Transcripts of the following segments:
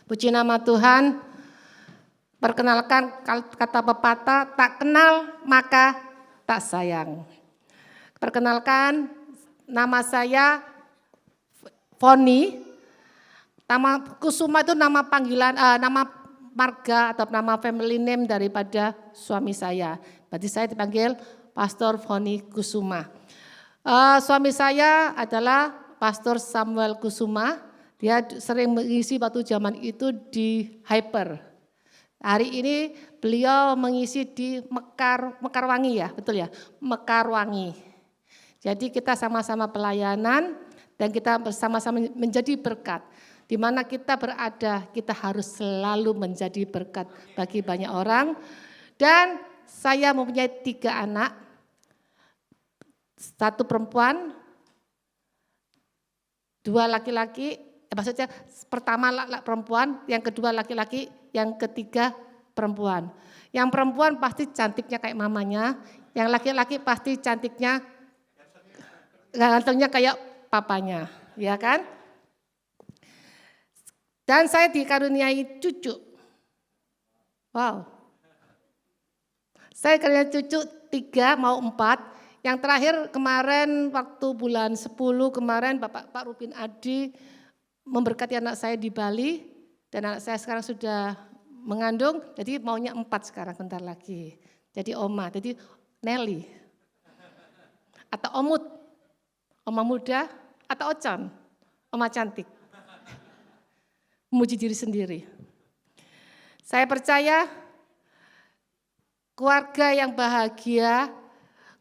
Puji nama Tuhan. Perkenalkan kata pepatah, tak kenal maka tak sayang. Perkenalkan, nama saya Foni. Nama Kusuma itu nama panggilan, nama marga atau nama family name daripada suami saya. Berarti saya dipanggil Pastor Foni Kusuma. Suami saya adalah Pastor Samuel Kusuma. Dia sering mengisi waktu zaman itu di Hyper. Hari ini beliau mengisi di Mekarwangi ya, betul ya? Mekarwangi. Jadi kita sama-sama pelayanan dan kita bersama-sama menjadi berkat. Di mana kita berada, kita harus selalu menjadi berkat bagi banyak orang. Dan saya mempunyai 3 anak, 1 perempuan, 2 laki-laki. Maksudnya pertama perempuan, yang kedua laki-laki, yang ketiga perempuan. Yang perempuan pasti cantiknya kayak mamanya, yang laki-laki pasti cantiknya, gantengnya kayak papanya, ya kan? Dan saya dikaruniai cucu. Wow. Saya karuniai cucu 3 mau 4. Yang terakhir kemarin waktu bulan 10 kemarin Pak Rupin Adi memberkati anak saya di Bali, dan anak saya sekarang sudah mengandung, jadi maunya 4 sekarang bentar lagi. Jadi Oma, jadi Nelly, atau Omut, Oma muda, atau Ocon, Oma cantik. Memuji diri sendiri. Saya percaya keluarga yang bahagia,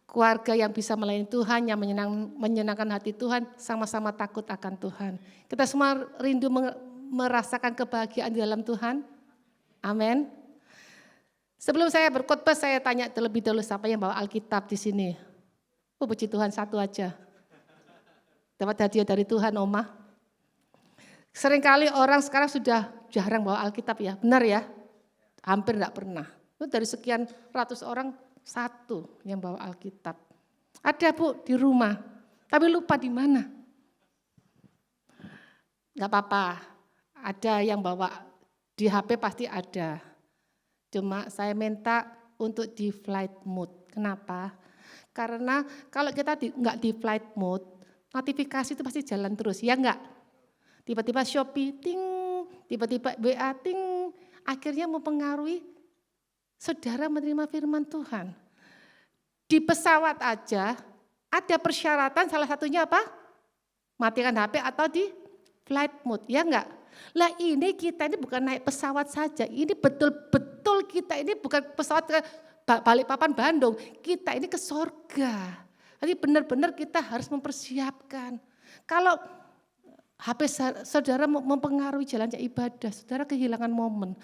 keluarga yang bisa melayani Tuhan, yang menyenangkan hati Tuhan, sama-sama takut akan Tuhan. Kita semua rindu merasakan kebahagiaan di dalam Tuhan. Amin. Sebelum saya berkhotbah, saya tanya terlebih dahulu siapa yang bawa Alkitab di sini. Puji Tuhan, 1 aja. Dapat hadiah dari Tuhan, Oma. Seringkali orang sekarang sudah jarang bawa Alkitab ya, benar ya? Hampir enggak pernah. Dari sekian ratus orang, 1 yang bawa Alkitab. Ada Bu di rumah, tapi lupa di mana. Enggak apa-apa, ada yang bawa di HP pasti ada. Cuma saya minta untuk di flight mode. Kenapa? Karena kalau kita enggak di flight mode, notifikasi itu pasti jalan terus, ya enggak? Tiba-tiba Shopee, ting, tiba-tiba WA, ting, akhirnya mempengaruhi saudara menerima firman Tuhan. Di pesawat aja ada persyaratan, salah satunya apa? Matikan HP atau di flight mode, ya enggak? Lah ini kita ini bukan naik pesawat saja, ini betul-betul kita ini bukan pesawat ke Balikpapan Bandung, kita ini ke sorga. Jadi benar-benar kita harus mempersiapkan. Kalau HP saudara mempengaruhi jalannya ibadah, saudara kehilangan momen,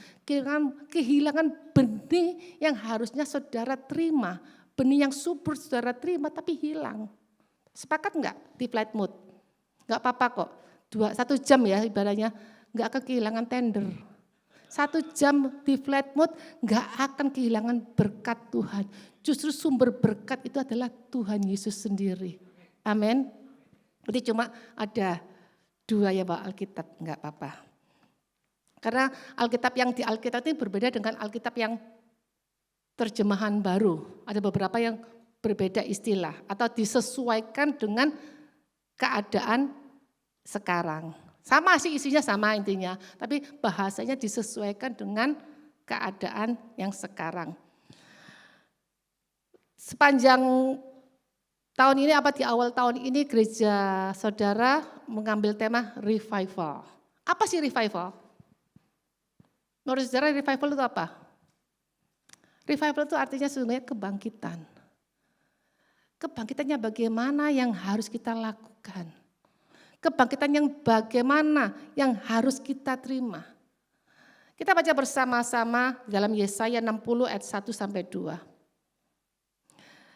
kehilangan benih yang harusnya saudara terima, benih yang subur saudara terima tapi hilang. Sepakat enggak di flight mode? Enggak apa-apa kok, 1 jam ya ibadahnya, enggak akan kehilangan tender. 1 jam di flight mode enggak akan kehilangan berkat Tuhan. Justru sumber berkat itu adalah Tuhan Yesus sendiri. Amin. Jadi cuma ada 2 ya bawa Alkitab, enggak apa-apa. Karena Alkitab yang di Alkitab ini berbeda dengan Alkitab yang terjemahan baru. Ada beberapa yang berbeda istilah atau disesuaikan dengan keadaan sekarang. Sama sih isinya sama intinya, tapi bahasanya disesuaikan dengan keadaan yang sekarang. Sepanjang tahun ini di awal tahun ini gereja saudara mengambil tema revival. Apa sih revival? Menurut saudara revival itu apa? Revival itu artinya sesungguhnya kebangkitan. Kebangkitannya bagaimana yang harus kita lakukan. Kebangkitan yang bagaimana yang harus kita terima. Kita baca bersama-sama dalam Yesaya 60 ayat 1-2.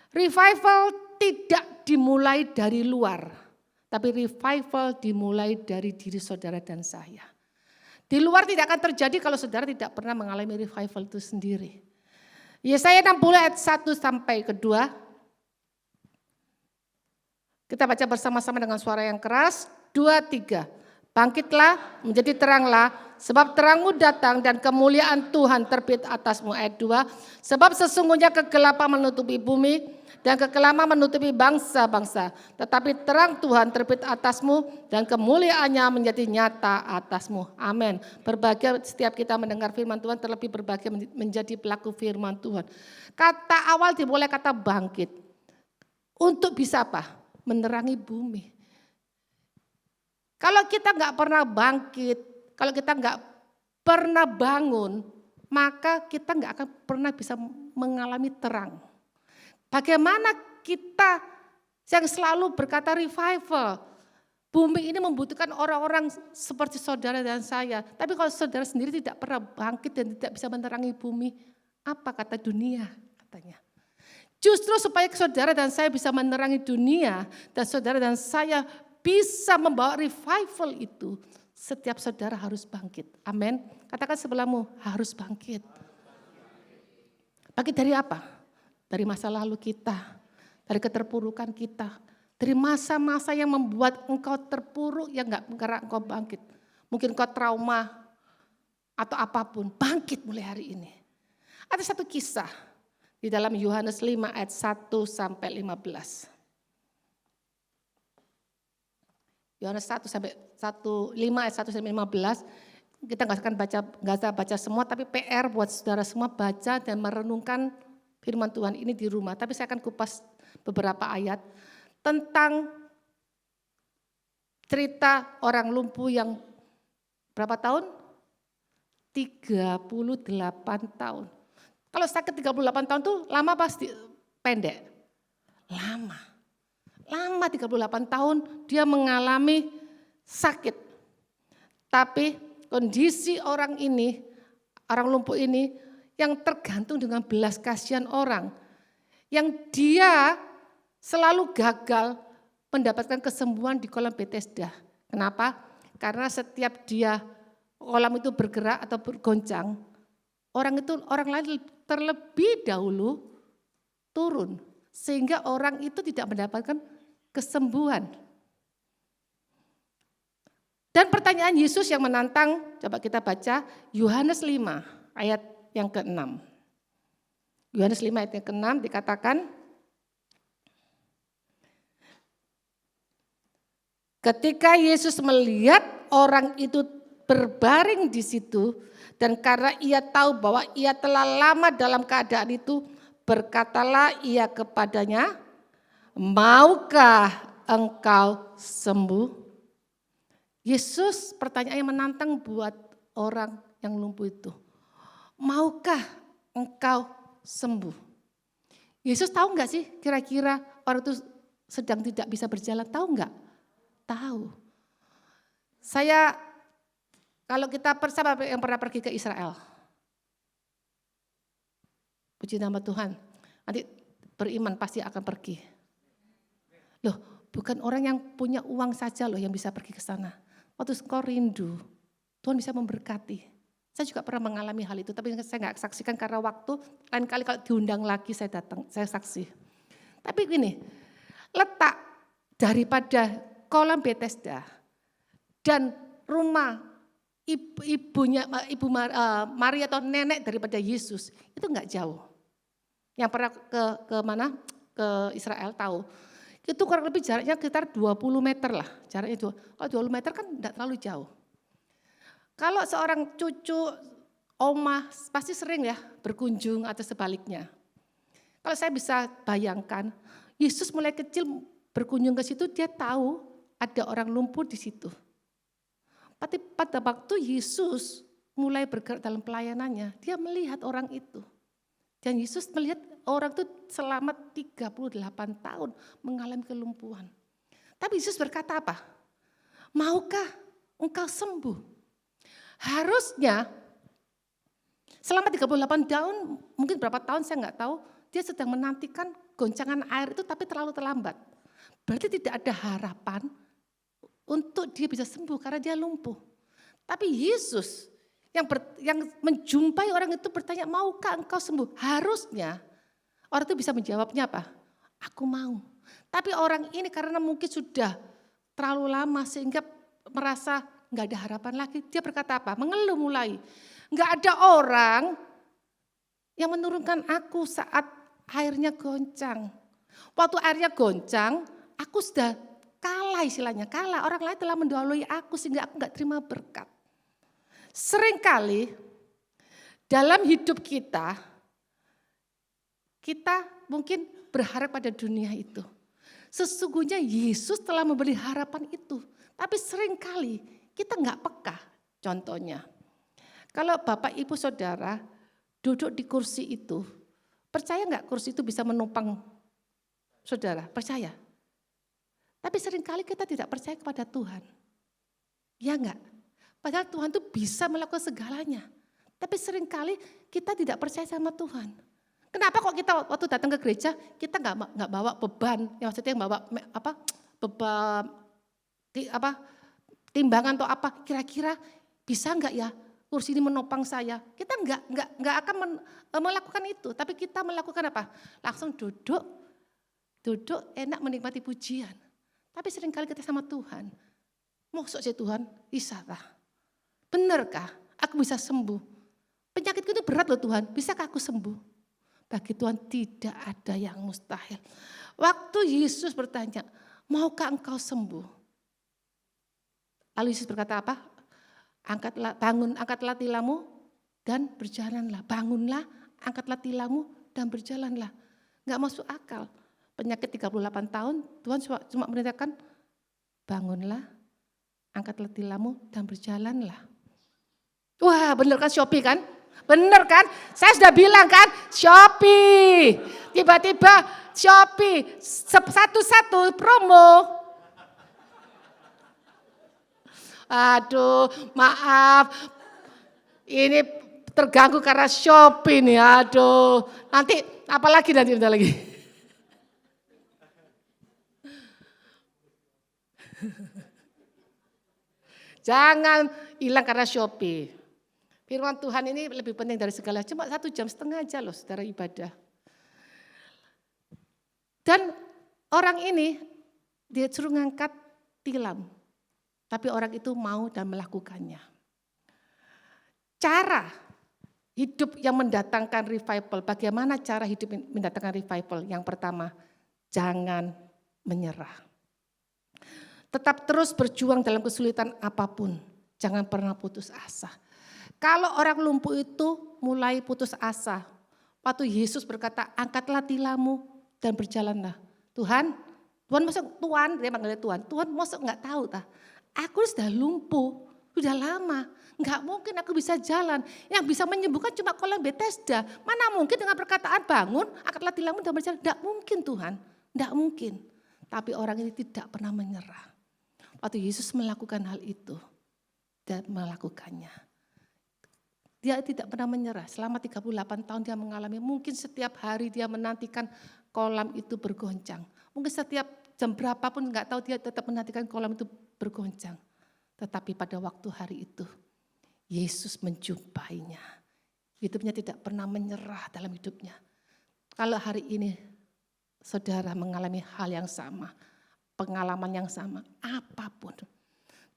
Revival tidak dimulai dari luar, tapi revival dimulai dari diri saudara dan saya. Di luar tidak akan terjadi kalau saudara tidak pernah mengalami revival itu sendiri. Yesaya 60 ayat 1-2. Kita baca bersama-sama dengan suara yang keras. 2, 3. Bangkitlah, menjadi teranglah, sebab terangmu datang dan kemuliaan Tuhan terbit atasmu. Ayat 2, sebab sesungguhnya kegelapan menutupi bumi dan kekelaman menutupi bangsa-bangsa. Tetapi terang Tuhan terbit atasmu dan kemuliaannya menjadi nyata atasmu. Amin. Berbahagia setiap kita mendengar firman Tuhan, terlebih berbahagia menjadi pelaku firman Tuhan. Kata awal dimulai kata bangkit. Untuk bisa apa? Menerangi bumi. Kalau kita nggak pernah bangkit, kalau kita nggak pernah bangun, maka kita nggak akan pernah bisa mengalami terang. Bagaimana kita yang selalu berkata revival, bumi ini membutuhkan orang-orang seperti saudara dan saya. Tapi kalau saudara sendiri tidak pernah bangkit dan tidak bisa menerangi bumi, apa kata dunia katanya. Justru supaya saudara dan saya bisa menerangi dunia dan saudara dan saya bisa membawa revival itu, setiap saudara harus bangkit. Amin. Katakan sebelahmu, harus bangkit. Bangkit dari apa? Dari masa lalu kita, dari keterpurukan kita, dari masa-masa yang membuat engkau terpuruk yang enggak karena engkau bangkit. Mungkin engkau trauma atau apapun, bangkit mulai hari ini. Ada satu kisah di dalam Yohanes 5 ayat 1 sampai 15. Yohanes 1 sampai 5 ayat 1 sampai 15. Kita nggak usah baca semua, tapi PR buat saudara semua baca dan merenungkan firman Tuhan ini di rumah. Tapi saya akan kupas beberapa ayat tentang cerita orang lumpuh yang berapa tahun? 38 tahun. Kalau sakit 38 tahun tuh lama pasti pendek? Lama 38 tahun dia mengalami sakit. Tapi kondisi orang ini, orang lumpuh ini yang tergantung dengan belas kasihan orang. Yang dia selalu gagal mendapatkan kesembuhan di kolam Bethesda. Kenapa? Karena setiap dia kolam itu bergerak atau bergoncang, orang lain terlebih dahulu turun. Sehingga orang itu tidak mendapatkan kesembuhan. Dan pertanyaan Yesus yang menantang, coba kita baca Yohanes 5 ayat yang ke-6. Yohanes 5 ayat yang ke-6 dikatakan, ketika Yesus melihat orang itu berbaring di situ dan karena ia tahu bahwa ia telah lama dalam keadaan itu, berkatalah ia kepadanya, maukah engkau sembuh? Yesus pertanyaan yang menantang buat orang yang lumpuh itu. Maukah engkau sembuh? Yesus tahu enggak sih kira-kira orang itu sedang tidak bisa berjalan? Tahu enggak? Tahu. Saya, kalau kita bersama yang pernah pergi ke Israel. Puji nama Tuhan. Nanti beriman pasti akan pergi. Loh, bukan orang yang punya uang saja loh yang bisa pergi ke sana. Waktu engkau rindu, Tuhan bisa memberkati. Saya juga pernah mengalami hal itu, tapi saya nggak saksikan karena waktu. Lain kali kalau diundang lagi saya datang, saya saksi. Tapi gini, letak daripada kolam Bethesda dan rumah ibu Maria atau nenek daripada Yesus itu nggak jauh. Yang pernah ke mana? Ke Israel tahu. Itu kurang lebih jaraknya sekitar 20 meter lah. Jaraknya itu. Kalau 20 meter kan tidak terlalu jauh. Kalau seorang cucu, omah pasti sering ya berkunjung atau sebaliknya. Kalau saya bisa bayangkan, Yesus mulai kecil berkunjung ke situ, dia tahu ada orang lumpuh di situ. Tapi pada waktu Yesus mulai bergerak dalam pelayanannya, dia melihat orang itu. Dan Yesus melihat orang itu selama 38 tahun mengalami kelumpuhan. Tapi Yesus berkata apa? Maukah engkau sembuh? Harusnya selama 38 tahun, mungkin berapa tahun saya nggak tahu, dia sedang menantikan goncangan air itu tapi terlalu terlambat. Berarti tidak ada harapan untuk dia bisa sembuh karena dia lumpuh. Tapi Yesus yang menjumpai orang itu bertanya, maukah engkau sembuh? Harusnya orang itu bisa menjawabnya apa? Aku mau. Tapi orang ini karena mungkin sudah terlalu lama sehingga merasa nggak ada harapan lagi. Dia berkata apa? Mengeluh mulai. Nggak ada orang yang menurunkan aku saat airnya goncang. Waktu airnya goncang, aku sudah kalah istilahnya, kalah. Orang lain telah mendahului aku sehingga aku nggak terima berkat. Seringkali dalam hidup kita mungkin berharap pada dunia itu. Sesungguhnya Yesus telah memberi harapan itu. Tapi seringkali kita nggak peka. Contohnya, kalau Bapak Ibu Saudara duduk di kursi itu, percaya nggak kursi itu bisa menopang saudara? Percaya. Tapi seringkali kita tidak percaya kepada Tuhan. Ya enggak? Padahal Tuhan itu bisa melakukan segalanya. Tapi seringkali kita tidak percaya sama Tuhan. Kenapa kok kita waktu datang ke gereja kita nggak bawa beban, yang maksudnya yang bawa beban timbangan atau apa? Kira-kira bisa nggak ya kursi ini menopang saya? Kita nggak akan melakukan itu, tapi kita melakukan apa? Langsung duduk enak menikmati pujian. Tapi seringkali kita sama Tuhan, maksud sih Tuhan, bisa kah? Benarkah aku bisa sembuh? Penyakitku itu berat loh Tuhan, bisakah aku sembuh? Bagi Tuhan tidak ada yang mustahil. Waktu Yesus bertanya, maukah engkau sembuh? Lalu Yesus berkata apa? Angkatlah tilammu dan berjalanlah. Bangunlah, angkatlah tilammu dan berjalanlah. Enggak masuk akal. Penyakit 38 tahun, Tuhan cuma merintahkan, bangunlah, angkatlah tilammu dan berjalanlah. Wah, bener kan Shopee kan? Bener kan? Saya sudah bilang kan, Shopee. Tiba-tiba Shopee satu-satu promo. Aduh, maaf. Ini terganggu karena Shopee nih. Aduh, nanti apalagi nanti bentar lagi. Jangan hilang karena Shopee. Firman Tuhan ini lebih penting dari segala. Cuma 1,5 jam aja loh saudara ibadah. Dan orang ini dia suruh ngangkat tilam. Tapi orang itu mau dan melakukannya. Cara hidup yang mendatangkan revival. Bagaimana cara hidup mendatangkan revival? Yang pertama, jangan menyerah. Tetap terus berjuang dalam kesulitan apapun. Jangan pernah putus asa. Kalau orang lumpuh itu mulai putus asa. Waktu Yesus berkata, angkatlah tilammu dan berjalanlah. Tuhan masuk Tuhan, dia panggilnya Tuhan. Tuhan masuk enggak tahu tah. Aku sudah lumpuh, sudah lama. Enggak mungkin aku bisa jalan. Yang bisa menyembuhkan cuma kolam Bethesda. Mana mungkin dengan perkataan bangun, angkatlah tilammu dan berjalan. Enggak mungkin Tuhan, enggak mungkin. Tapi orang ini tidak pernah menyerah. Waktu Yesus melakukan hal itu, dia melakukannya. Dia tidak pernah menyerah. Selama 38 tahun dia mengalami, mungkin setiap hari dia menantikan kolam itu bergoncang. Mungkin setiap jam berapapun enggak tahu dia tetap menantikan kolam itu bergoncang. Tetapi pada waktu hari itu, Yesus menjumpainya. Hidupnya tidak pernah menyerah dalam hidupnya. Kalau hari ini saudara mengalami hal yang sama, pengalaman yang sama, apapun,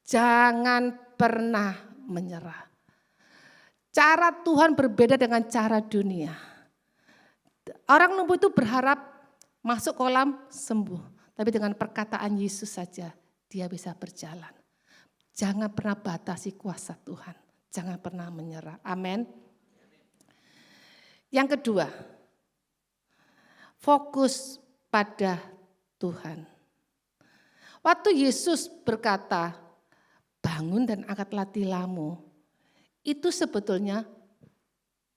jangan pernah menyerah. Cara Tuhan berbeda dengan cara dunia. Orang lumpuh itu berharap masuk kolam sembuh. Tapi dengan perkataan Yesus saja dia bisa berjalan. Jangan pernah batasi kuasa Tuhan. Jangan pernah menyerah. Amin. Yang kedua, fokus pada Tuhan. Waktu Yesus berkata, bangun dan angkatlah tilammu. Itu sebetulnya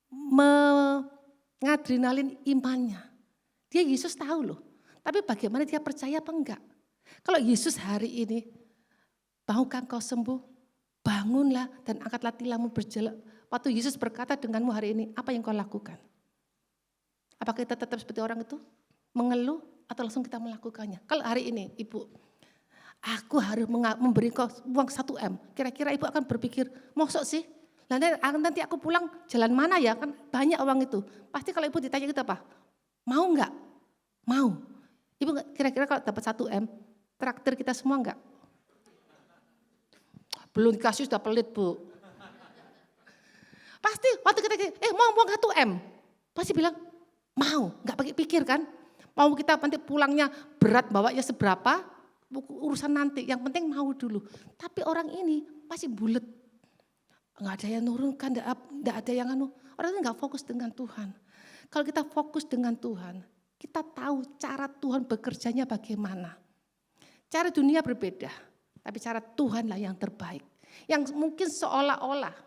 mengadrenalin imannya. Dia Yesus tahu loh. Tapi bagaimana dia percaya apa enggak? Kalau Yesus hari ini, maukah engkau sembuh? Bangunlah dan angkatlah tilammu berjalan. Waktu Yesus berkata denganmu hari ini, apa yang kau lakukan? Apakah kita tetap seperti orang itu? Mengeluh atau langsung kita melakukannya? Kalau hari ini ibu, aku harus memberi kau uang 1 M. Kira-kira ibu akan berpikir, maksud sih? Nanti aku pulang jalan mana ya? Kan banyak uang itu. Pasti kalau ibu ditanya gitu apa? Mau enggak? Mau. Ibu kira-kira kalau dapat 1 M, traktir kita semua enggak? Belum dikasih sudah pelit, Bu. Pasti waktu kita mau uang 1 M. Pasti bilang mau, nggak pakai pikir kan. Mau kita nanti pulangnya berat bawanya seberapa, urusan nanti. Yang penting mau dulu. Tapi orang ini masih bulet. Nggak ada yang nurunkan, nggak ada yang orang ini nggak fokus dengan Tuhan. Kalau kita fokus dengan Tuhan, kita tahu cara Tuhan bekerjanya bagaimana. Cara dunia berbeda, tapi cara Tuhanlah yang terbaik. Yang mungkin seolah-olah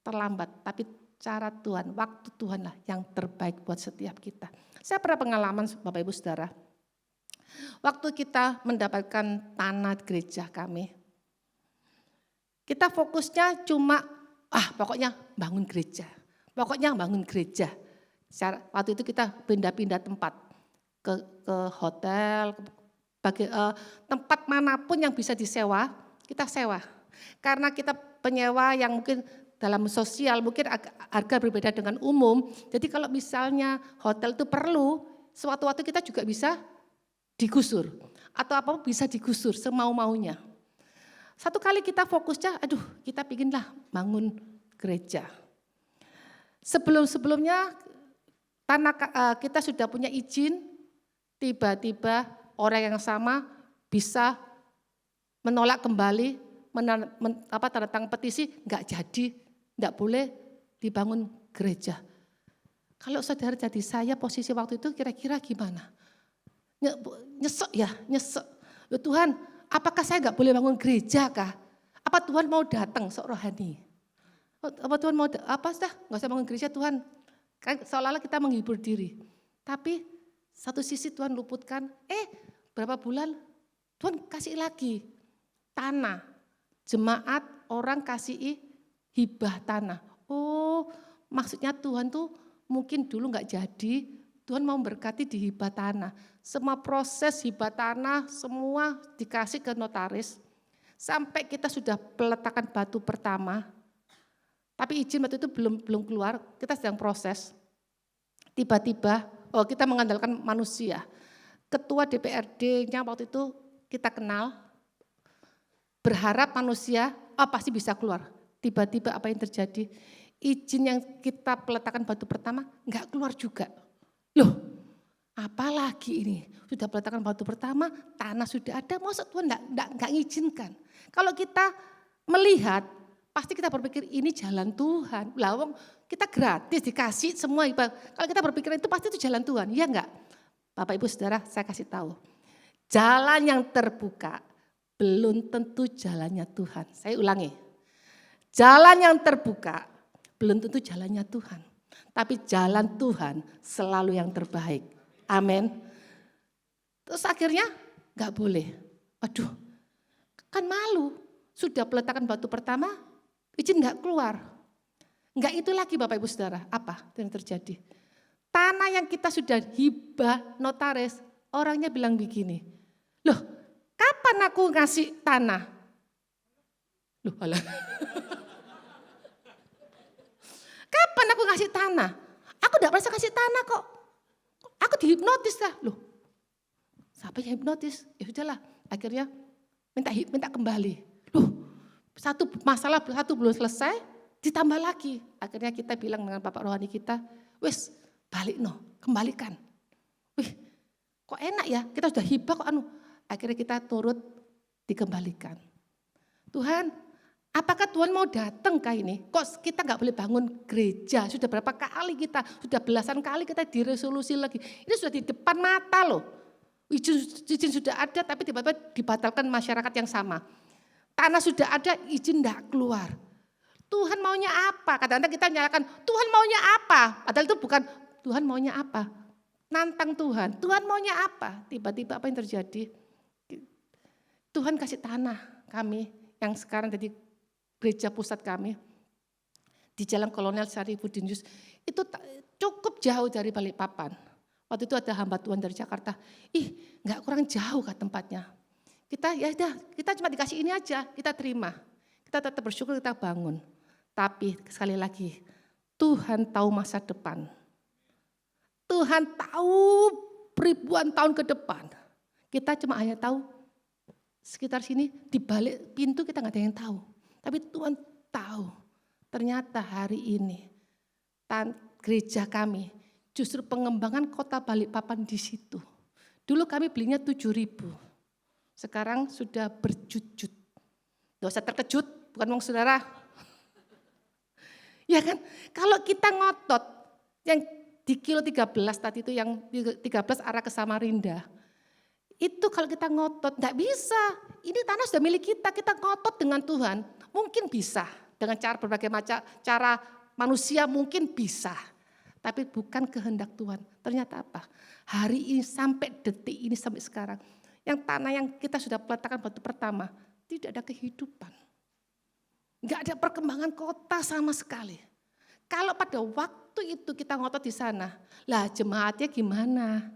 terlambat, tapi cara Tuhan, waktu Tuhanlah yang terbaik buat setiap kita. Saya pernah pengalaman Bapak Ibu Saudara, waktu kita mendapatkan tanah gereja kami, kita fokusnya cuma, pokoknya bangun gereja. Pokoknya bangun gereja. Waktu itu kita pindah-pindah tempat ke hotel, tempat manapun yang bisa disewa, kita sewa. Karena kita penyewa yang mungkin dalam sosial mungkin harga berbeda dengan umum. Jadi kalau misalnya hotel itu perlu, sewaktu-waktu kita juga bisa digusur. Atau apa bisa digusur semau-maunya. Satu kali kita fokusnya, kita pinginlah bangun gereja. Sebelum-sebelumnya kita sudah punya izin, tiba-tiba orang yang sama bisa menolak kembali, tanda tangan petisi, nggak jadi, nggak boleh dibangun gereja. Kalau saudara jadi saya posisi waktu itu kira-kira gimana? Nyesek ya. Ya Tuhan, apakah saya nggak boleh bangun gereja kah? Apa Tuhan mau datang sok rohani? Apa Tuhan mau nggak usah bangun gereja Tuhan? Kan seolah-olah kita menghibur diri. Tapi satu sisi Tuhan luputkan, berapa bulan Tuhan kasih lagi tanah, jemaat orang kasih hibah tanah. Maksudnya Tuhan tuh mungkin dulu nggak jadi, Tuhan mau berkati di hibah tanah. Semua proses hibah tanah semua dikasih ke notaris. Sampai kita sudah peletakan batu pertama, tapi izin batu itu belum keluar, kita sedang proses. Tiba-tiba, kita mengandalkan manusia. Ketua DPRD-nya waktu itu kita kenal, berharap manusia, pasti bisa keluar. Tiba-tiba apa yang terjadi? Izin yang kita peletakan batu pertama enggak keluar juga. Loh, apalagi ini? Sudah peletakan batu pertama, tanah sudah ada, masa Tuhan enggak ngizinkan? Kalau kita melihat, pasti kita berpikir ini jalan Tuhan. Lawang kita gratis dikasih semua. Kalau kita berpikir itu pasti itu jalan Tuhan, iya enggak? Bapak Ibu Saudara, saya kasih tahu. Jalan yang terbuka belum tentu jalannya Tuhan. Saya ulangi. Jalan yang terbuka belum tentu jalannya Tuhan. Tapi jalan Tuhan selalu yang terbaik. Amin. Terus akhirnya enggak boleh. Waduh, kan malu. Sudah peletakan batu pertama, izin enggak keluar. Enggak itu lagi Bapak Ibu Saudara. Apa yang terjadi? Tanah yang kita sudah hibah notaris, orangnya bilang begini. Loh, kapan aku ngasih tanah? Loh, alah. Kapan aku ngasih tanah? Aku enggak pernah kasih tanah kok. Aku dihipnotis lah. Loh, siapa yang hipnotis? Ya sudahlah, akhirnya minta kembali. Loh, satu belum selesai, ditambah lagi. Akhirnya kita bilang dengan Bapak Rohani kita, wes balik kembalikan. Wih, kok enak ya, kita sudah hibah kok Akhirnya kita turut dikembalikan. Tuhan, apakah Tuhan mau datang kah ini? Kok kita nggak boleh bangun gereja? Sudah berapa kali kita, sudah belasan kali kita diresolusi lagi. Ini sudah di depan mata loh. Izin sudah ada tapi tiba-tiba dibatalkan masyarakat yang sama. Tanah sudah ada, izin enggak keluar. Tuhan maunya apa? Kadang-kadang kita nyalakan, Tuhan maunya apa? Padahal itu bukan Tuhan maunya apa. Nantang Tuhan, Tuhan maunya apa? Tiba-tiba apa yang terjadi? Tuhan kasih tanah kami yang sekarang jadi gereja pusat kami. Di Jalan Kolonel Sarifudinus. Itu cukup jauh dari Balikpapan. Waktu itu ada hamba Tuhan dari Jakarta. Enggak kurang jauh kah tempatnya. Kita cuma dikasih ini aja, kita terima. Kita tetap bersyukur, kita bangun. Tapi sekali lagi, Tuhan tahu masa depan. Tuhan tahu ribuan tahun ke depan. Kita cuma hanya tahu sekitar sini, di balik pintu kita nggak ada yang tahu. Tapi Tuhan tahu, ternyata hari ini gereja kami justru pengembangan kota Balikpapan di situ. Dulu kami belinya 7.000, sekarang sudah berjut-jut. Nggak usah terkejut, bukan ngomong saudara. Ya kan, kalau kita ngotot, yang di kilo 13 tadi itu, yang 13 arah ke Samarinda, itu kalau kita ngotot, enggak bisa. Ini tanah sudah milik kita ngotot dengan Tuhan, mungkin bisa. Dengan cara berbagai macam cara manusia mungkin bisa. Tapi bukan kehendak Tuhan. Ternyata apa? Hari ini sampai detik ini sampai sekarang, yang tanah yang kita sudah peletakan batu pertama, tidak ada kehidupan. Enggak ada perkembangan kota sama sekali. Kalau pada waktu itu kita ngotot di sana, lah jemaatnya gimana?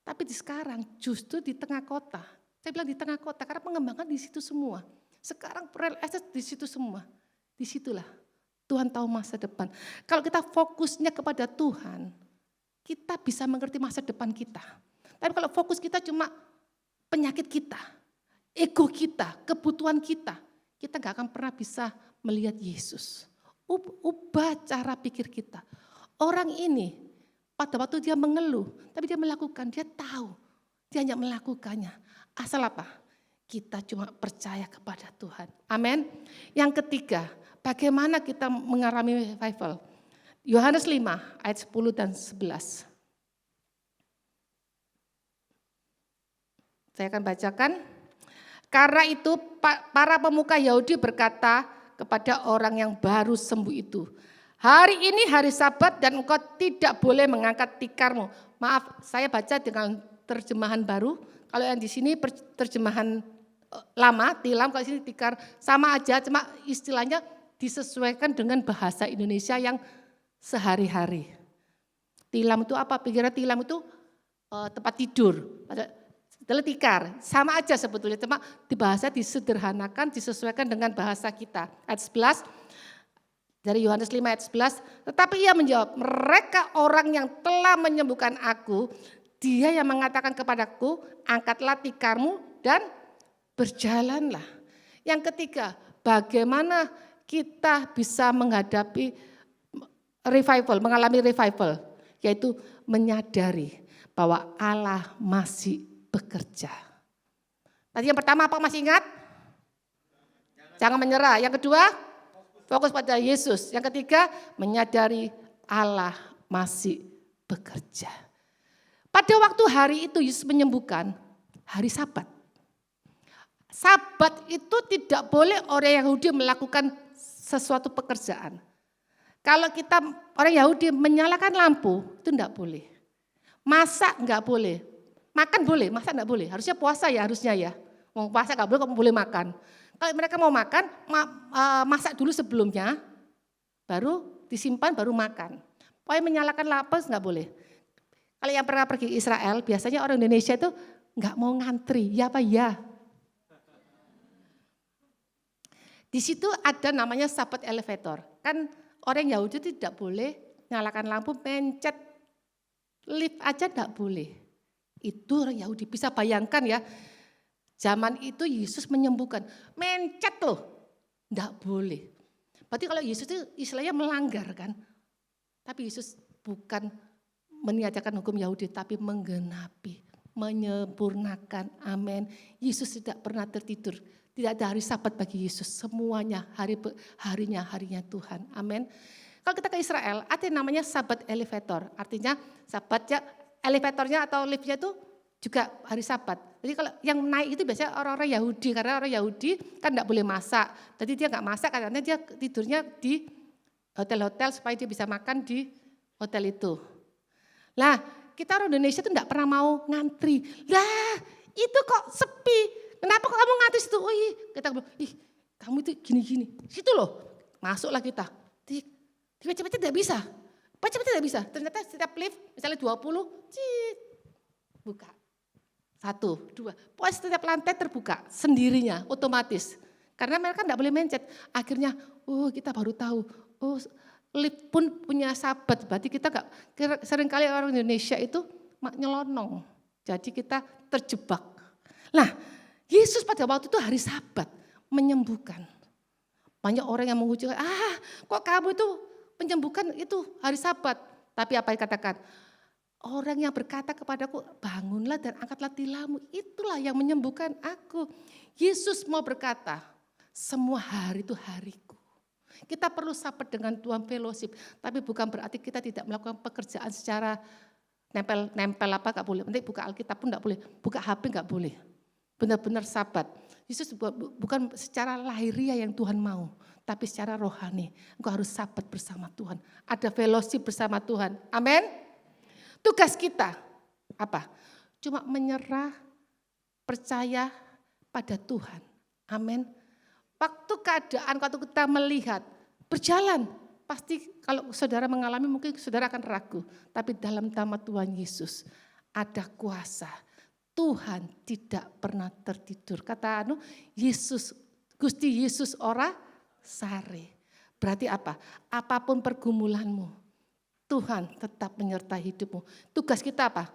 Tapi di sekarang justru di tengah kota. Saya bilang di tengah kota karena pengembangan di situ semua. Sekarang real estate di situ semua. Disitulah Tuhan tahu masa depan. Kalau kita fokusnya kepada Tuhan, kita bisa mengerti masa depan kita. Tapi kalau fokus kita cuma penyakit kita, ego kita, kebutuhan kita gak akan pernah bisa melihat Yesus. Ubah cara pikir kita. Orang ini pada waktu dia mengeluh, tapi dia melakukan, dia tahu. Dia hanya melakukannya. Asal apa? Kita cuma percaya kepada Tuhan. Amin. Yang ketiga, bagaimana kita mengalami revival? Yohanes 5 ayat 10 dan 11. Saya akan bacakan. Karena itu para pemuka Yahudi berkata kepada orang yang baru sembuh itu, hari ini hari Sabat dan engkau tidak boleh mengangkat tikarmu. Maaf, saya baca dengan terjemahan baru. Kalau yang di sini terjemahan lama, tilam, kalau di sini tikar, sama aja, cuma istilahnya disesuaikan dengan bahasa Indonesia yang sehari-hari. Tilam itu apa? Pikiran tilam itu tempat tidur. Adalah tikar, sama aja sebetulnya, cuma di bahasa disederhanakan, disesuaikan dengan bahasa kita. Ayat 11, dari Yohanes 5 ayat 11, tetapi ia menjawab, mereka orang yang telah menyembuhkan aku, dia yang mengatakan kepadaku, angkatlah tikarmu dan berjalanlah. Yang ketiga, bagaimana kita bisa menghadapi revival, mengalami revival, yaitu menyadari bahwa Allah masih bekerja. Tadi yang pertama apa masih ingat? Jangan menyerah. Yang kedua, fokus pada Yesus. Yang ketiga, menyadari Allah masih bekerja. Pada waktu hari itu Yesus menyembuhkan, hari Sabat. Sabat itu tidak boleh orang Yahudi melakukan sesuatu pekerjaan. Kalau kita orang Yahudi menyalakan lampu, itu tidak boleh. Masak enggak boleh. Makan boleh, masak enggak boleh. Harusnya puasa ya, harusnya ya. Mau puasa enggak boleh, kamu boleh makan. Kalau mereka mau makan, masak dulu sebelumnya, baru disimpan, baru makan. Pokoknya menyalakan lampu enggak boleh. Kalau yang pernah pergi Israel, biasanya orang Indonesia itu enggak mau ngantri, ya apa ya. Di situ ada namanya Sabat elevator. Kan orang Yahudi tidak boleh nyalakan lampu, pencet lift aja enggak boleh. Itu orang Yahudi, bisa bayangkan ya, zaman itu Yesus menyembuhkan, mencet loh, enggak boleh. Berarti kalau Yesus itu istilahnya melanggar kan, tapi Yesus bukan meniadakan hukum Yahudi, tapi menggenapi, menyempurnakan, amin. Yesus tidak pernah tertidur, tidak ada hari Sabat bagi Yesus, semuanya harinya Tuhan, amin. Kalau kita ke Israel, ada yang namanya Sabat elevator, artinya Sabatnya, elevatornya atau liftnya itu juga hari Sabat. Jadi kalau yang naik itu biasanya orang-orang Yahudi, karena orang Yahudi kan enggak boleh masak. Jadi dia enggak masak karena dia tidurnya di hotel-hotel supaya dia bisa makan di hotel itu. Lah, kita orang Indonesia itu enggak pernah mau ngantri. Lah, itu kok sepi. Kenapa kok kamu ngantri situ? Oh, kita bilang, kamu itu gini-gini. Situ loh. Masuklah kita. Tiba-tiba tidak bisa. Cepat tidak bisa. Ternyata setiap lift misalnya 20, buka. 1, 2. Pokoknya setiap lantai terbuka sendirinya, otomatis. Karena mereka enggak boleh mencet. Akhirnya, kita baru tahu. Lift pun punya Sabat. Berarti kita enggak, seringkali orang Indonesia itu nyelonong. Jadi kita terjebak. Nah, Yesus pada waktu itu hari Sabat menyembuhkan. Banyak orang yang menguji, kok kamu itu menyembuhkan itu hari Sabat. Tapi apa yang dikatakan? Orang yang berkata kepadaku, bangunlah dan angkatlah tilammu. Itulah yang menyembuhkan aku. Yesus mau berkata, semua hari itu hariku. Kita perlu Sabat dengan Tuhan fellowship. Tapi bukan berarti kita tidak melakukan pekerjaan secara nempel apa gak boleh. Nanti buka Alkitab pun gak boleh. Buka HP gak boleh. Benar-benar Sabat. Yesus bukan secara lahiriah yang Tuhan mau. Tapi secara rohani. Engkau harus Sabat bersama Tuhan. Ada fellowship bersama Tuhan. Amin. Tugas kita apa? Cuma menyerah, percaya pada Tuhan. Amin. Waktu keadaan, waktu kita melihat berjalan, pasti kalau saudara mengalami mungkin saudara akan ragu. Tapi dalam nama Tuhan Yesus ada kuasa. Tuhan tidak pernah tertidur. Kata Yesus, Gusti Yesus ora sare. Berarti apa? Apapun pergumulanmu, Tuhan tetap menyertai hidupmu. Tugas kita apa?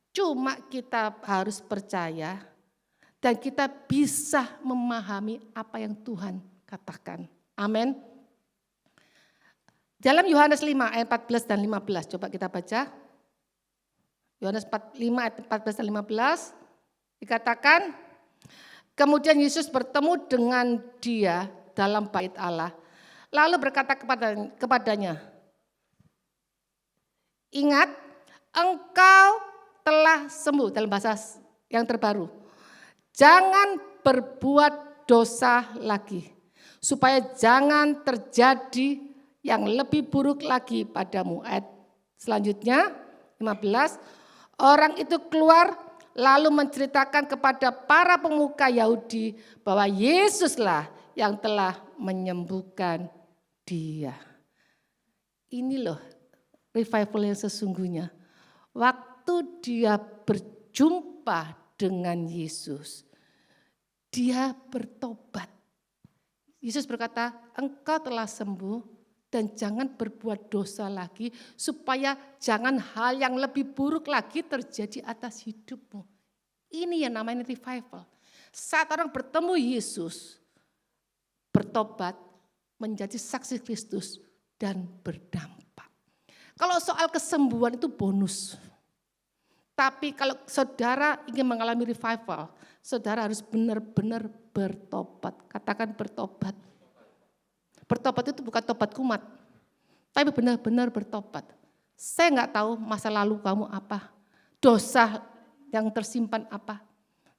Cuma kita harus percaya dan kita bisa memahami apa yang Tuhan katakan. Amin. Dalam Yohanes 5 ayat 14 dan 15, coba kita baca. Yohanes 5 ayat 14 dan 15 dikatakan, kemudian Yesus bertemu dengan dia dalam bait Allah. Lalu berkata kepadanya, ingat, engkau telah sembuh, dalam bahasa yang terbaru. Jangan berbuat dosa lagi, supaya jangan terjadi yang lebih buruk lagi padamu. Ayat selanjutnya, 15, orang itu keluar lalu menceritakan kepada para pemuka Yahudi bahwa Yesuslah yang telah menyembuhkan dia. Ini loh revival yang sesungguhnya. Waktu dia berjumpa dengan Yesus, dia bertobat. Yesus berkata, engkau telah sembuh dan jangan berbuat dosa lagi supaya jangan hal yang lebih buruk lagi terjadi atas hidupmu. Ini yang namanya revival. Saat orang bertemu Yesus, bertobat, menjadi saksi Kristus dan berdampak. Kalau soal kesembuhan itu bonus. Tapi kalau saudara ingin mengalami revival, saudara harus benar-benar bertobat. Katakan bertobat. Bertobat itu bukan tobat kumat, tapi benar-benar bertobat. Saya nggak tahu masa lalu kamu apa, dosa yang tersimpan apa.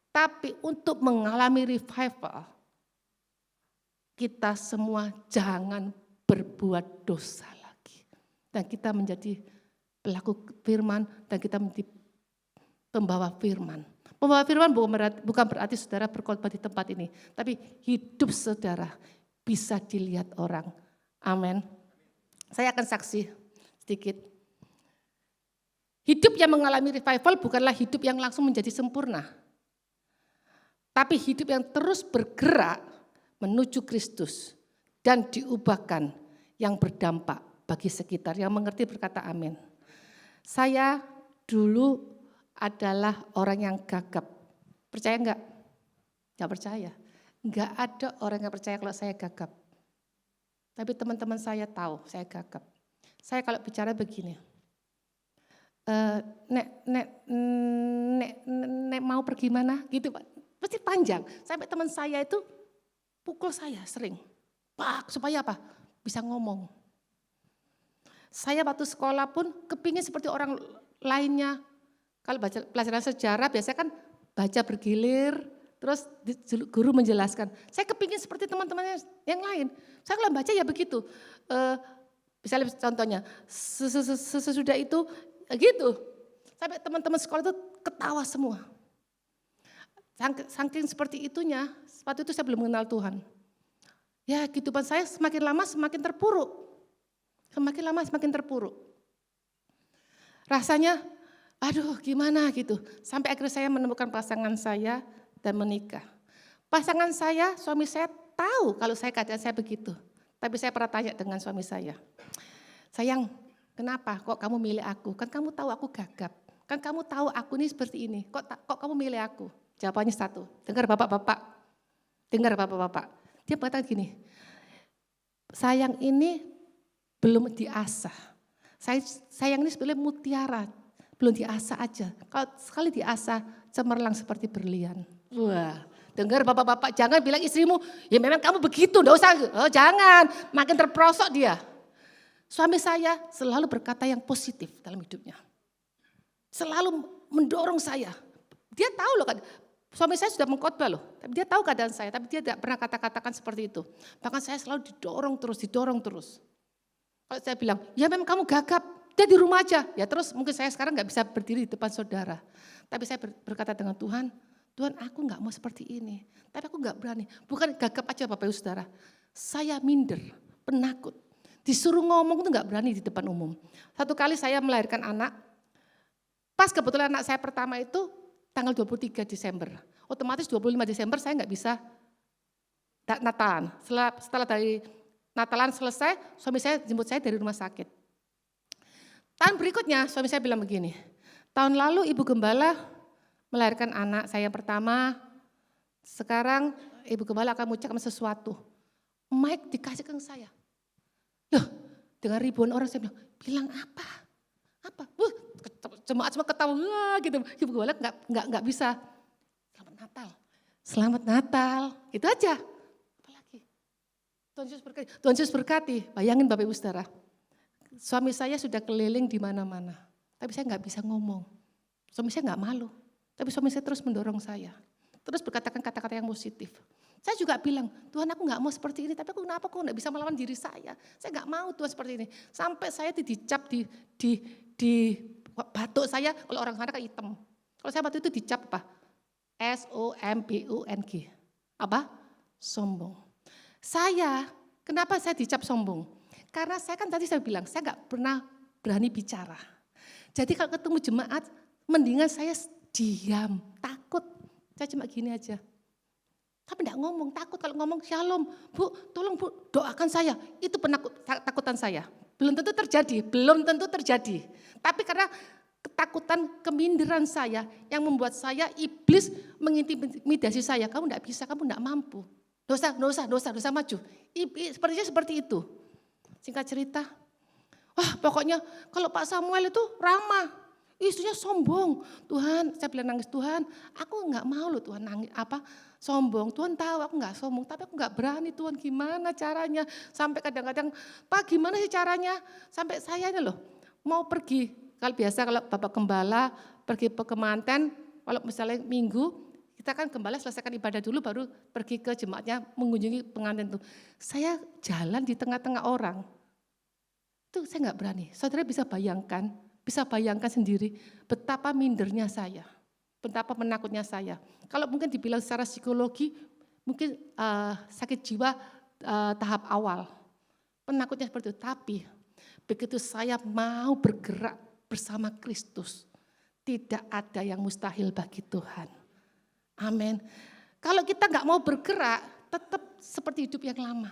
Tapi untuk mengalami revival, kita semua jangan berbuat dosa. Dan kita menjadi pelaku firman dan kita menjadi pembawa firman. Pembawa firman bukan berarti saudara berkhotbah di tempat ini, tapi hidup saudara bisa dilihat orang. Amin. Saya akan saksi sedikit. Hidup yang mengalami revival bukanlah hidup yang langsung menjadi sempurna. Tapi hidup yang terus bergerak menuju Kristus dan diubahkan yang berdampak bagi sekitar. Yang mengerti berkata amin. Saya dulu adalah orang yang gagap. Percaya enggak? Enggak percaya. Enggak ada orang yang percaya kalau saya gagap. Tapi teman-teman saya tahu saya gagap. Saya kalau bicara begini, nek mau pergi mana gitu Pak. Pasti panjang. Sampai teman saya itu pukul saya sering. Pak, supaya apa? Bisa ngomong. Saya waktu sekolah pun kepingin seperti orang lainnya. Kalau baca pelajaran sejarah biasanya kan baca bergilir, terus guru menjelaskan. Saya kepingin seperti teman-teman yang lain. Saya kalau baca ya begitu. Misalnya contohnya, sesudah itu gitu. Sampai teman-teman sekolah itu ketawa semua. Saking seperti itunya, waktu itu saya belum mengenal Tuhan. Ya kehidupan saya semakin lama semakin terpuruk. Semakin lama semakin terpuruk. Rasanya, aduh gimana gitu. Sampai akhirnya saya menemukan pasangan saya dan menikah. Pasangan saya, suami saya tahu kalau keadaan saya begitu. Tapi saya pernah tanya dengan suami saya. Sayang, kenapa kok kamu milih aku? Kan kamu tahu aku gagap. Kan kamu tahu aku ini seperti ini. Kok kamu milih aku? Jawabannya satu. Dengar bapak-bapak. Dengar bapak-bapak. Dia berkata gini, sayang ini belum diasah. Sayang ini sebenarnya mutiara, belum diasah aja. Kalau sekali diasah, cemerlang seperti berlian. Wah, dengar bapak-bapak, jangan bilang istrimu, ya memang kamu begitu, enggak usah. Oh jangan, makin terperosok dia. Suami saya selalu berkata yang positif dalam hidupnya. Selalu mendorong saya. Dia tahu loh kan, suami saya sudah mengkhotbah loh, tapi dia tahu keadaan saya, tapi dia tidak pernah kata-katakan seperti itu. Bahkan saya selalu didorong terus. Kalau saya bilang, ya memang kamu gagap, dia di rumah aja. Ya terus mungkin saya sekarang nggak bisa berdiri di depan saudara. Tapi saya berkata dengan Tuhan, Tuhan aku nggak mau seperti ini. Tapi aku nggak berani. Bukan gagap aja Bapak Ibu Saudara. Saya minder, penakut. Disuruh ngomong itu nggak berani di depan umum. Satu kali saya melahirkan anak, pas kebetulan anak saya pertama itu tanggal 23 Desember. Otomatis 25 Desember saya nggak bisa Natalan. Setelah dari Natalan selesai, suami saya jemput saya dari rumah sakit. Tahun berikutnya suami saya bilang begini, tahun lalu Ibu Gembala melahirkan anak saya yang pertama, sekarang Ibu Gembala akan mengucapkan sesuatu. Mic dikasih ke saya. Loh, dengan ribuan orang saya bilang apa? Apa? Jemaat semua ketawa gitu. Ibu Gembala nggak bisa. Selamat Natal. Selamat Natal. Itu aja. Tuhan Yesus berkati, bayangin Bapak Ibu Saudara. Suami saya sudah keliling di mana-mana, tapi saya nggak bisa ngomong. Suami saya nggak malu, tapi suami saya terus mendorong saya. Terus berkatakan kata-kata yang positif. Saya juga bilang, Tuhan aku nggak mau seperti ini, tapi kenapa aku nggak bisa melawan diri saya? Saya nggak mau Tuhan seperti ini. Sampai saya dicap di batuk saya, kalau orang sana kan hitam. Kalau saya waktu itu dicap apa? SOMBUNG. Apa? Sombong. Kenapa saya dicap sombong? Karena saya kan tadi saya bilang, saya nggak pernah berani bicara. Jadi kalau ketemu jemaat, mendingan saya diam, takut. Saya cuma gini aja. Tapi enggak ngomong, takut kalau ngomong shalom. Bu, tolong Bu, doakan saya. Itu takutan saya. Belum tentu terjadi. Tapi karena ketakutan, keminderan saya yang membuat saya iblis mengintimidasi saya. Kamu enggak bisa, kamu enggak mampu. Dosa maju. Sepertinya seperti itu. Singkat cerita, pokoknya kalau Pak Samuel itu ramah, istrinya sombong. Tuhan, saya bilang nangis, Tuhan, aku enggak mau loh Tuhan nangis sombong. Tuhan tahu aku enggak sombong, tapi aku enggak berani Tuhan, gimana caranya? Sampai kadang-kadang, Pak gimana sih caranya? Sampai saya ini loh mau pergi. Kalau Bapak Gembala pergi ke kemanten, kalau misalnya minggu, kita kan gembala selesaikan ibadah dulu baru pergi ke jemaatnya mengunjungi pengantin itu. Saya jalan di tengah-tengah orang. Itu saya enggak berani. Saudara bisa bayangkan sendiri betapa mindernya saya. Betapa menakutnya saya. Kalau mungkin dibilang secara psikologi, mungkin sakit jiwa tahap awal. Penakutnya seperti itu. Tapi begitu saya mau bergerak bersama Kristus, tidak ada yang mustahil bagi Tuhan. Amin. Kalau kita nggak mau bergerak, tetap seperti hidup yang lama.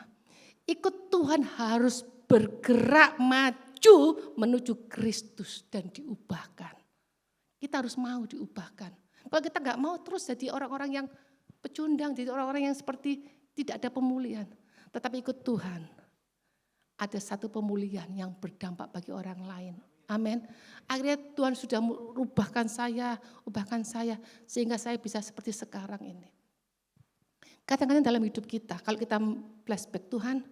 Ikut Tuhan harus bergerak maju menuju Kristus dan diubahkan. Kita harus mau diubahkan. Kalau kita nggak mau terus jadi orang-orang yang pecundang, jadi orang-orang yang seperti tidak ada pemulihan. Tetapi ikut Tuhan, ada satu pemulihan yang berdampak bagi orang lain. Amin. Akhirnya Tuhan sudah ubahkan saya, sehingga saya bisa seperti sekarang ini. Kadang-kadang dalam hidup kita, kalau kita flashback Tuhan,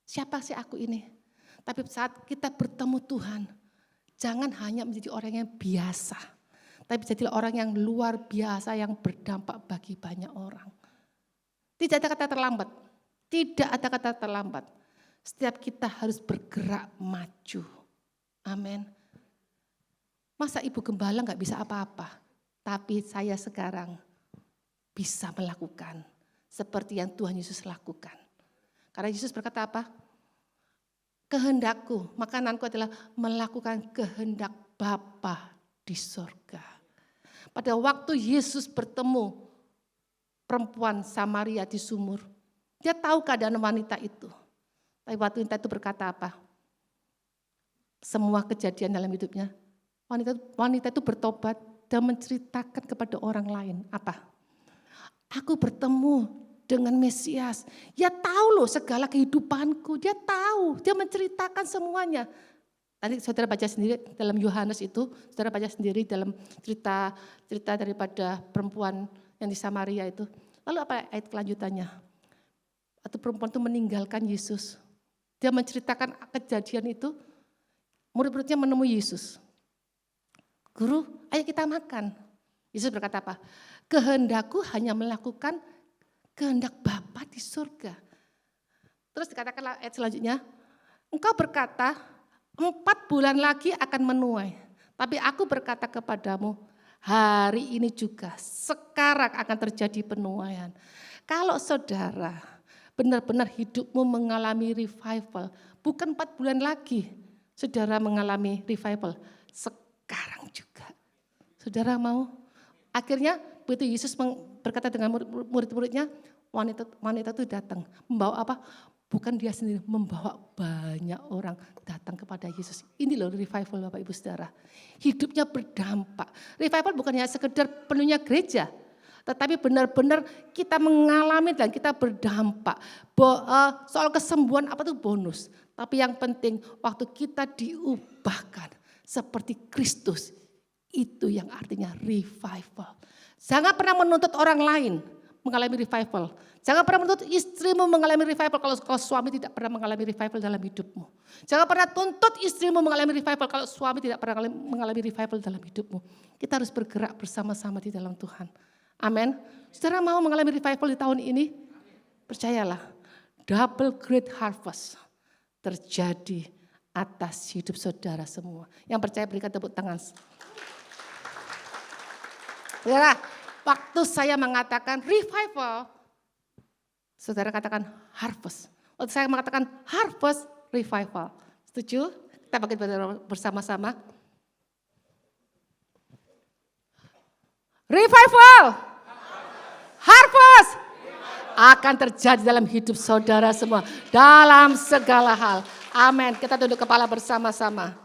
siapa sih aku ini? Tapi saat kita bertemu Tuhan, jangan hanya menjadi orang yang biasa, tapi jadilah orang yang luar biasa yang berdampak bagi banyak orang. Tidak ada kata terlambat, tidak ada kata terlambat. Setiap kita harus bergerak maju. Amin. Masa Ibu Gembala nggak bisa apa-apa, tapi saya sekarang bisa melakukan seperti yang Tuhan Yesus lakukan. Karena Yesus berkata apa? Kehendakku, makananku adalah melakukan kehendak Bapa di sorga. Pada waktu Yesus bertemu perempuan Samaria di sumur, dia tahu keadaan wanita itu. Tapi waktu wanita itu berkata apa? Semua kejadian dalam hidupnya, wanita itu bertobat dan menceritakan kepada orang lain. Apa? Aku bertemu dengan Mesias. Dia tahu loh segala kehidupanku, dia tahu, dia menceritakan semuanya. Tadi saudara baca sendiri dalam Yohanes itu, saudara baca sendiri dalam cerita daripada perempuan yang di Samaria itu. Lalu apa ayat kelanjutannya? Atau perempuan itu meninggalkan Yesus. Dia menceritakan kejadian itu, murid-muridnya menemui Yesus. Guru, ayo kita makan. Yesus berkata apa? Kehendakku hanya melakukan kehendak Bapa di surga. Terus dikatakan ayat selanjutnya, engkau berkata, 4 bulan lagi akan menuai. Tapi aku berkata kepadamu, hari ini juga, sekarang akan terjadi penuaian. Kalau saudara benar-benar hidupmu mengalami revival, bukan 4 bulan lagi saudara mengalami revival, sekarang juga. Saudara mau? Akhirnya begitu Yesus berkata dengan murid-muridnya, wanita itu datang. Membawa apa? Bukan dia sendiri, membawa banyak orang datang kepada Yesus. Ini loh revival Bapak Ibu Saudara. Hidupnya berdampak. Revival bukan hanya sekedar penuhnya gereja, tetapi benar-benar kita mengalami dan kita berdampak. Soal kesembuhan apa itu bonus. Tapi yang penting waktu kita diubahkan seperti Kristus, itu yang artinya revival. Jangan pernah menuntut orang lain mengalami revival. Jangan pernah menuntut istrimu mengalami revival kalau suami tidak pernah mengalami revival dalam hidupmu. Jangan pernah tuntut istrimu mengalami revival kalau suami tidak pernah mengalami revival dalam hidupmu. Kita harus bergerak bersama-sama di dalam Tuhan. Amin. Saudara mau mengalami revival di tahun ini? Percayalah, double great harvest terjadi atas hidup saudara semua. Yang percaya berikan tepuk tangan. Saudara, waktu saya mengatakan revival, saudara katakan harvest. Waktu saya mengatakan harvest, revival. Setuju? Kita bagi bersama-sama. Revival, harvest akan terjadi dalam hidup saudara semua. Dalam segala hal. Amin. Kita tunduk kepala bersama-sama.